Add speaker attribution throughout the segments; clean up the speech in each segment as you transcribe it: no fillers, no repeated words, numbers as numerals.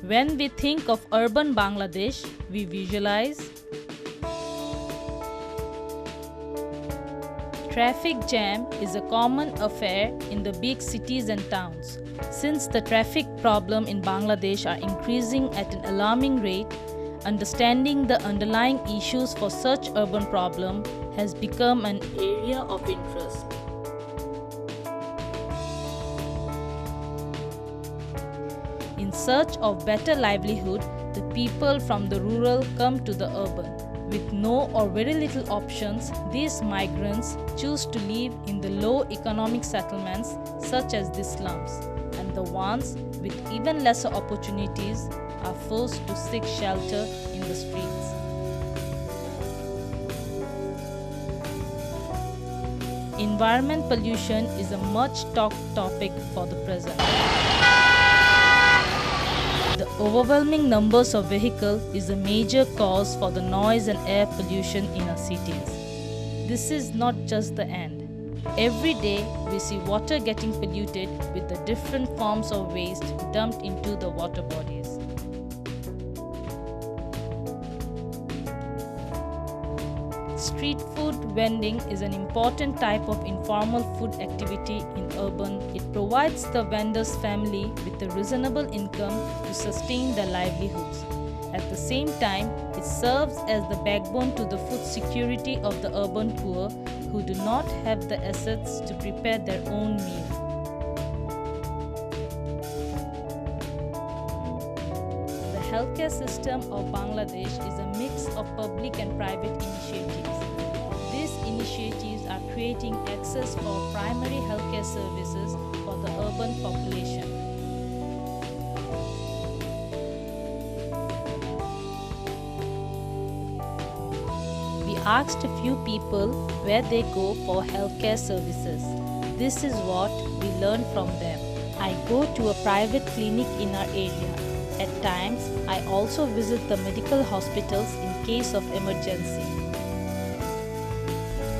Speaker 1: When we think of urban Bangladesh, we visualize traffic jam is a common affair in the big cities and towns. Since the traffic problem in Bangladesh are increasing at an alarming rate, understanding the underlying issues for such urban problem has become an area of interest. In search of better livelihood, the people from the rural come to the urban. With no or very little options, these migrants choose to live in the low economic settlements such as the slums, and the ones with even lesser opportunities are forced to seek shelter in the streets. Environment pollution is a much talked topic for the present. The overwhelming numbers of vehicles is a major cause for the noise and air pollution in our cities. This is not just the end. Every day, we see water getting polluted with the different forms of waste dumped into the water bodies. Street food vending is an important type of informal food activity in urban. It provides the vendor's family with a reasonable income to sustain their livelihoods. At the same time, it serves as the backbone to the food security of the urban poor who do not have the assets to prepare their own meal. The healthcare system of Bangladesh is a mix of public and private initiatives. These initiatives are creating access for primary healthcare services for the urban population. We asked a few people where they go for healthcare services. This is what we learned from them. I go to a private clinic in our area. At times, I also visit the medical hospitals in case of emergency.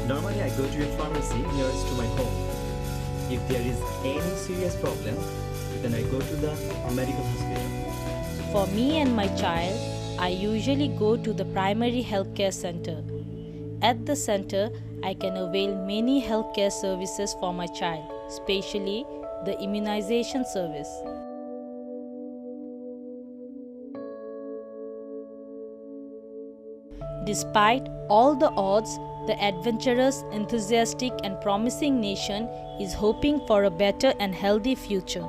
Speaker 2: Normally, I go to a pharmacy nearest to my home. If there is any serious problem, then I go to the medical hospital.
Speaker 1: For me and my child, I usually go to the primary healthcare center. At the center, I can avail many healthcare services for my child, especially the immunization service. Despite all the odds, the adventurous, enthusiastic, and promising nation is hoping for a better and healthy future.